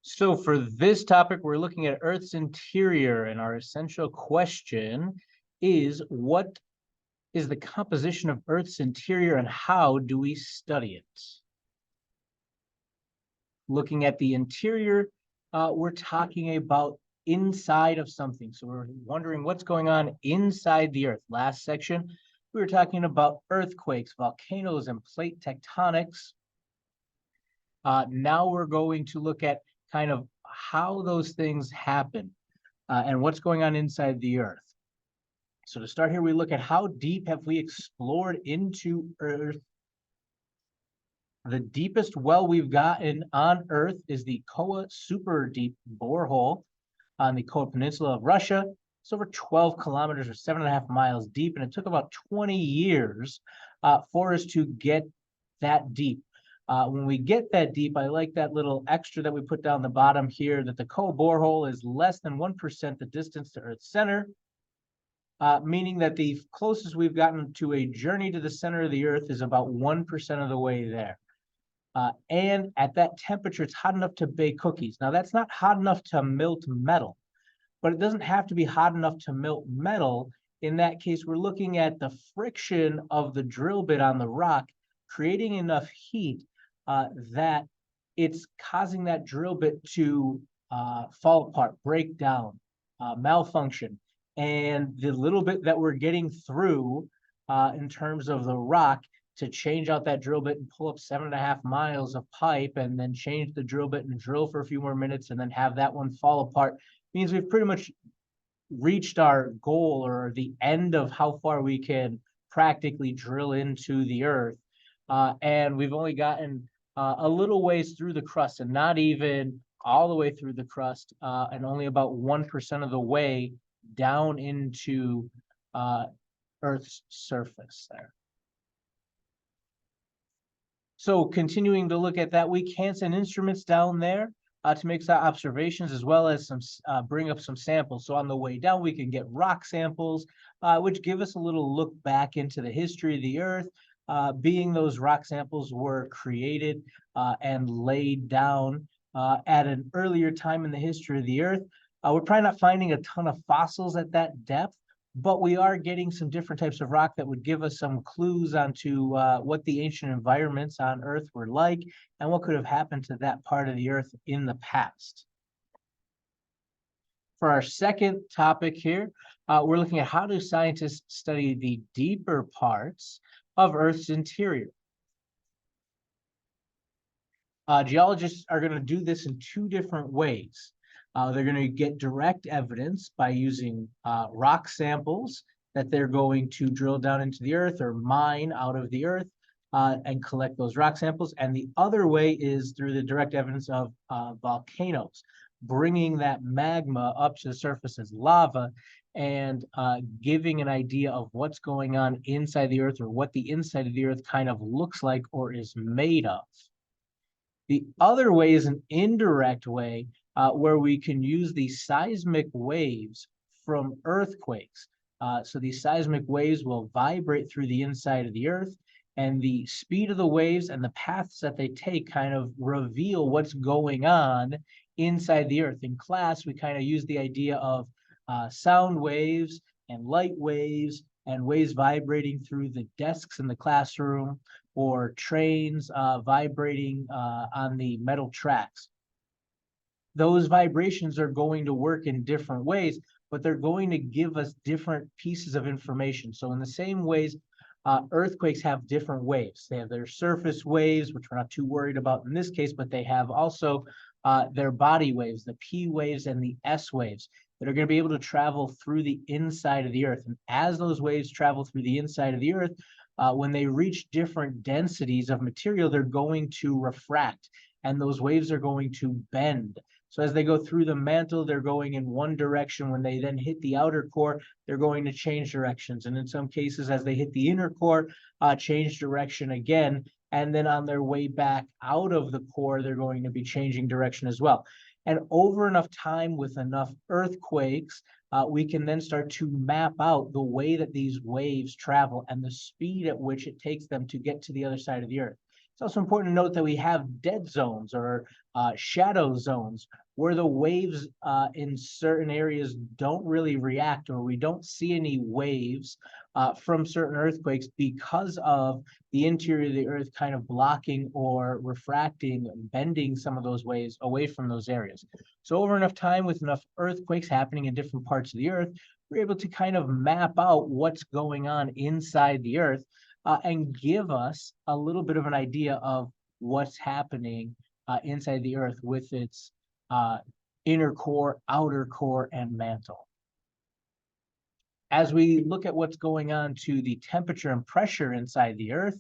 So for this topic, we're looking at Earth's interior, and our essential question is, what is the composition of Earth's interior and how do we study it? Looking at the interior, we're talking about inside of something. So we're wondering what's going on inside the Earth. Last section, we were talking about earthquakes, volcanoes, and plate tectonics. Now we're going to look at kind of how those things happen and what's going on inside the Earth. So to start here, we look at how deep have we explored into Earth. The deepest well we've gotten on Earth is the Kola Super Deep Borehole on the Kola Peninsula of Russia. It's over 12 kilometers or 7.5 miles deep, and it took about 20 years for us to get that deep. When we get that deep, I like that little extra that we put down the bottom here, that the Kola borehole is less than 1% the distance to Earth's center, meaning that the closest we've gotten to a journey to the center of the Earth is about 1% of the way there. And at that temperature, it's hot enough to bake cookies. Now, that's not hot enough to melt metal, but it doesn't have to be hot enough to melt metal. In that case, we're looking at the friction of the drill bit on the rock, creating enough heat that it's causing that drill bit to fall apart, break down, malfunction. And the little bit that we're getting through in terms of the rock to change out that drill bit and pull up 7.5 miles of pipe and then change the drill bit and drill for a few more minutes and then have that one fall apart means we've pretty much reached our goal or the end of how far we can practically drill into the Earth. And we've only gotten a little ways through the crust and not even all the way through the crust and only about 1% of the way down into Earth's surface there. So continuing to look at that, we can send instruments down there to make some observations as well as some bring up some samples. So on the way down, we can get rock samples, which give us a little look back into the history of the Earth, being those rock samples were created and laid down at an earlier time in the history of the Earth. We're probably not finding a ton of fossils at that depth, but we are getting some different types of rock that would give us some clues onto what the ancient environments on Earth were like and what could have happened to that part of the Earth in the past. For our second topic here, we're looking at how do scientists study the deeper parts of Earth's interior. Geologists are going to do this in two different ways. They're going to get direct evidence by using rock samples that they're going to drill down into the Earth or mine out of the Earth and collect those rock samples. And the other way is through the direct evidence of volcanoes, bringing that magma up to the surface as lava and giving an idea of what's going on inside the Earth or what the inside of the Earth kind of looks like or is made of. The other way is an indirect way where we can use the seismic waves from earthquakes. So these seismic waves will vibrate through the inside of the Earth, and the speed of the waves and the paths that they take kind of reveal what's going on inside the Earth. In class, we kind of use the idea of sound waves and light waves and waves vibrating through the desks in the classroom or trains vibrating on the metal tracks. Those vibrations are going to work in different ways, but they're going to give us different pieces of information. So in the same ways, earthquakes have different waves. They have their surface waves, which we're not too worried about in this case, but they have also their body waves, the P waves and the S waves, that are going to be able to travel through the inside of the Earth. And as those waves travel through the inside of the Earth, when they reach different densities of material, they're going to refract, and those waves are going to bend. So as they go through the mantle, they're going in one direction. When they then hit the outer core, they're going to change directions. And in some cases, as they hit the inner core, change direction again. And then on their way back out of the core, they're going to be changing direction as well. And over enough time with enough earthquakes, we can then start to map out the way that these waves travel and the speed at which it takes them to get to the other side of the Earth. It's also important to note that we have dead zones or shadow zones where the waves in certain areas don't really react, or we don't see any waves from certain earthquakes because of the interior of the earth kind of blocking or refracting, bending some of those waves away from those areas. So over enough time, with enough earthquakes happening in different parts of the earth, we're able to kind of map out what's going on inside the earth and give us a little bit of an idea of what's happening inside the earth with its inner core, outer core, and mantle. As we look at what's going on to the temperature and pressure inside the earth,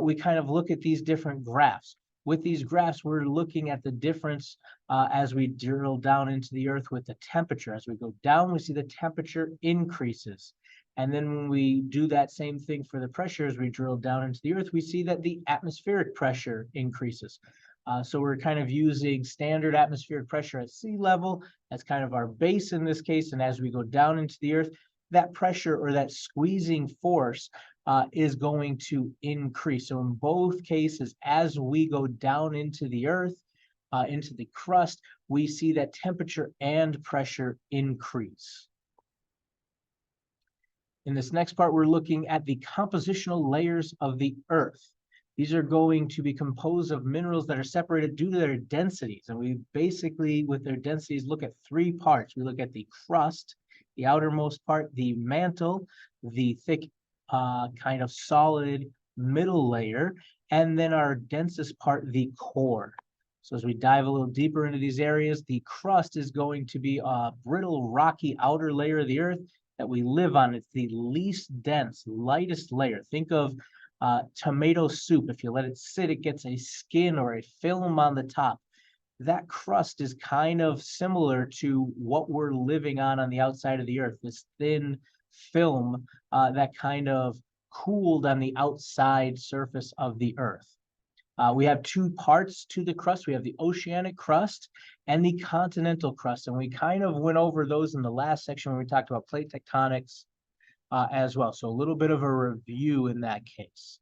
we kind of look at these different graphs. With these graphs, we're looking at the difference as we drill down into the earth with the temperature. As we go down, we see the temperature increases. And then when we do that same thing for the pressure, as we drill down into the earth, we see that the atmospheric pressure increases. So we're kind of using standard atmospheric pressure at sea level. That's kind of our base in this case. And as we go down into the earth, that pressure or that squeezing force is going to increase. So in both cases, as we go down into the earth, into the crust, we see that temperature and pressure increase. In this next part, we're looking at the compositional layers of the earth. These are going to be composed of minerals that are separated due to their densities. And we basically, with their densities, look at three parts. We look at the crust, the outermost part, the mantle, the thick kind of solid middle layer, and then our densest part, the core. So as we dive a little deeper into these areas, the crust is going to be a brittle, rocky outer layer of the earth that we live on. It's the least dense, lightest layer. Think of tomato soup. If you let it sit, it gets a skin or a film on the top. That crust is kind of similar to what we're living on the outside of the earth, this thin film that kind of cooled on the outside surface of the earth. We have two parts to the crust. We have the oceanic crust and the continental crust. And we kind of went over those in the last section when we talked about plate tectonics as well. So a little bit of a review in that case.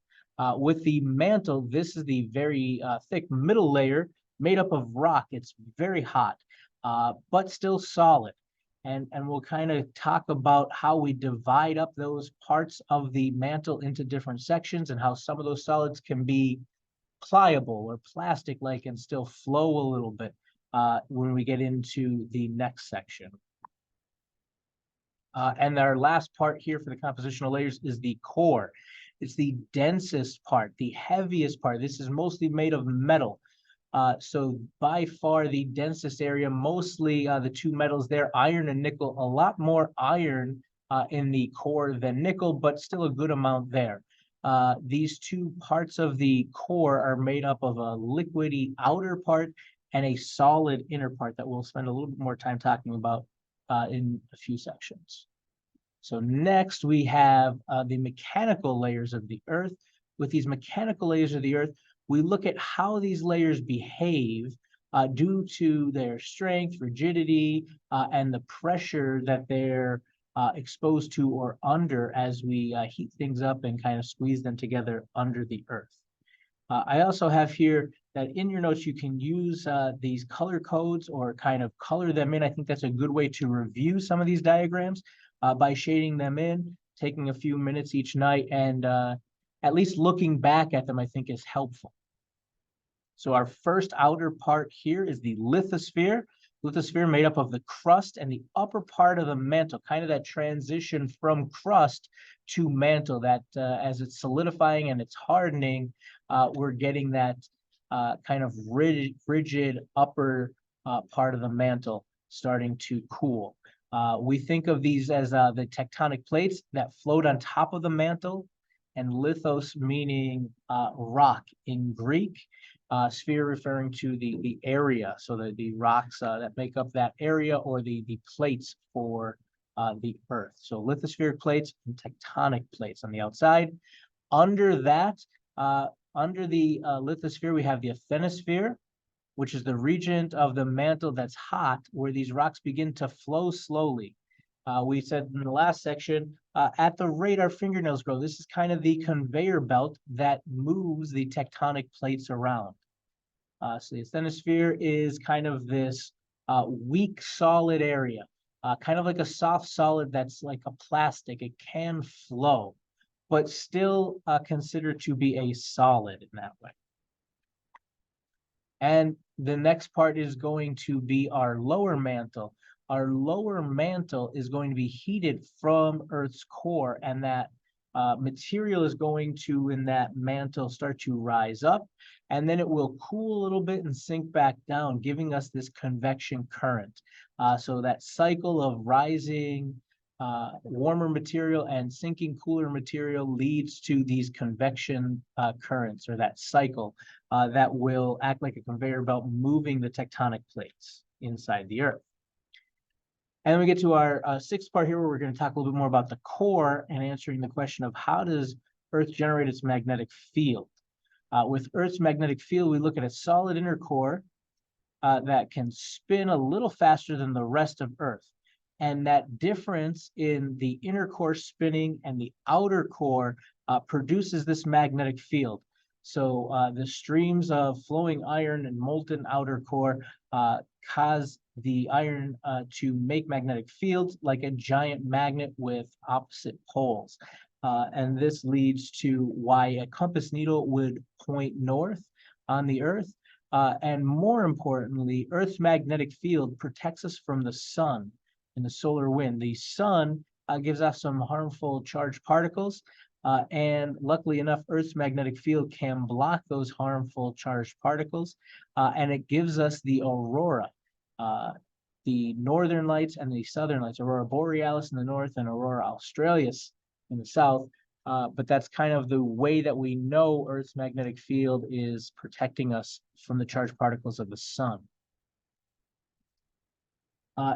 With the mantle, this is the very thick middle layer made up of rock. It's very hot, but still solid. And we'll kind of talk about how we divide up those parts of the mantle into different sections and how some of those solids can be pliable or plastic-like and still flow a little bit when we get into the next section. And our last part here for the compositional layers is the core. It's the densest part, the heaviest part. This is mostly made of metal. So by far the densest area, mostly the two metals there, iron and nickel, a lot more iron in the core than nickel, but still a good amount there. These two parts of the core are made up of a liquidy outer part and a solid inner part that we'll spend a little bit more time talking about in a few sections. So next we have the mechanical layers of the earth. With these mechanical layers of the earth, we look at how these layers behave due to their strength, rigidity, and the pressure that they're exposed to or under as we heat things up and kind of squeeze them together under the earth. I also have here that in your notes, you can use these color codes or kind of color them in. I think that's a good way to review some of these diagrams by shading them in, taking a few minutes each night, and at least looking back at them, I think is helpful. So our first outer part here is the lithosphere. Lithosphere made up of the crust and the upper part of the mantle, kind of that transition from crust to mantle, that as it's solidifying and it's hardening, we're getting that kind of rigid upper part of the mantle starting to cool. We think of these as the tectonic plates that float on top of the mantle, and lithos meaning rock in Greek. Sphere referring to the area, so the rocks that make up that area, or the plates for the earth. So lithospheric plates and tectonic plates on the outside. Under that, under the lithosphere, we have the asthenosphere, which is the region of the mantle that's hot, where these rocks begin to flow slowly. We said in the last section, at the rate our fingernails grow, this is kind of the conveyor belt that moves the tectonic plates around. So the asthenosphere is kind of this weak solid area, kind of like a soft solid that's like a plastic. It can flow, but still considered to be a solid in that way. And the next part is going to be our lower mantle. Our lower mantle is going to be heated from Earth's core, and that material is going to, in that mantle, start to rise up, and then it will cool a little bit and sink back down, giving us this convection current. So that cycle of rising warmer material and sinking cooler material leads to these convection currents, or that cycle that will act like a conveyor belt moving the tectonic plates inside the Earth. And then we get to our sixth part here, where we're going to talk a little bit more about the core and answering the question of how does Earth generate its magnetic field. With Earth's magnetic field, we look at a solid inner core that can spin a little faster than the rest of Earth. And that difference in the inner core spinning and the outer core produces this magnetic field. So the streams of flowing iron and molten outer core cause the iron to make magnetic fields like a giant magnet with opposite poles. And this leads to why a compass needle would point north on the Earth. And more importantly, Earth's magnetic field protects us from the sun and the solar wind. The sun gives off some harmful charged particles, and luckily enough, Earth's magnetic field can block those harmful charged particles, and it gives us the aurora, the northern lights and the southern lights, aurora borealis in the north and aurora australis in the south. But that's kind of the way that we know Earth's magnetic field is protecting us from the charged particles of the sun.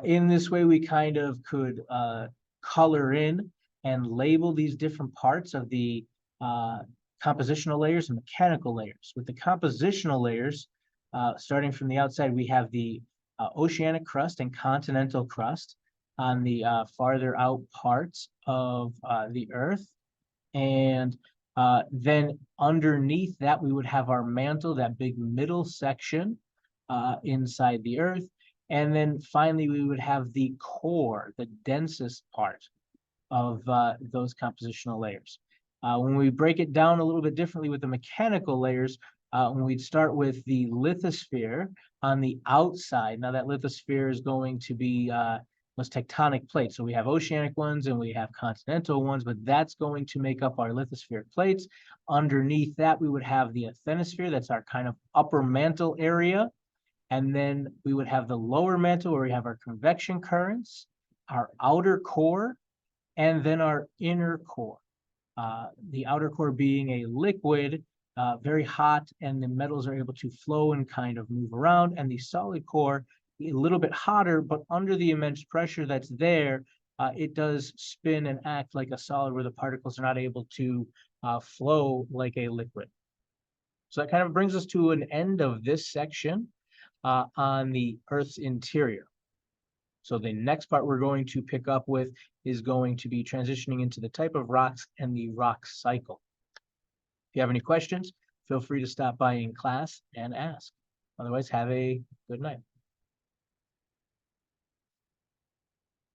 In this way, we kind of could color in and label these different parts of the compositional layers and mechanical layers. With the compositional layers, starting from the outside, we have the oceanic crust and continental crust on the farther out parts of the Earth. And then underneath that, we would have our mantle, that big middle section inside the Earth. And then finally, we would have the core, the densest part of those compositional layers. When we break it down a little bit differently with the mechanical layers, when we'd start with the lithosphere on the outside. Now that lithosphere is going to be those tectonic plates. So we have oceanic ones and we have continental ones, but that's going to make up our lithospheric plates. Underneath that, we would have the asthenosphere. That's our kind of upper mantle area. And then we would have the lower mantle, where we have our convection currents, our outer core, and then our inner core. The outer core being a liquid, very hot, and the metals are able to flow and kind of move around. And the solid core, a little bit hotter, but under the immense pressure that's there, it does spin and act like a solid, where the particles are not able to flow like a liquid. So that kind of brings us to an end of this section on the Earth's interior. So the next part we're going to pick up with is going to be transitioning into the type of rocks and the rock cycle. If you have any questions, feel free to stop by in class and ask. Otherwise, have a good night.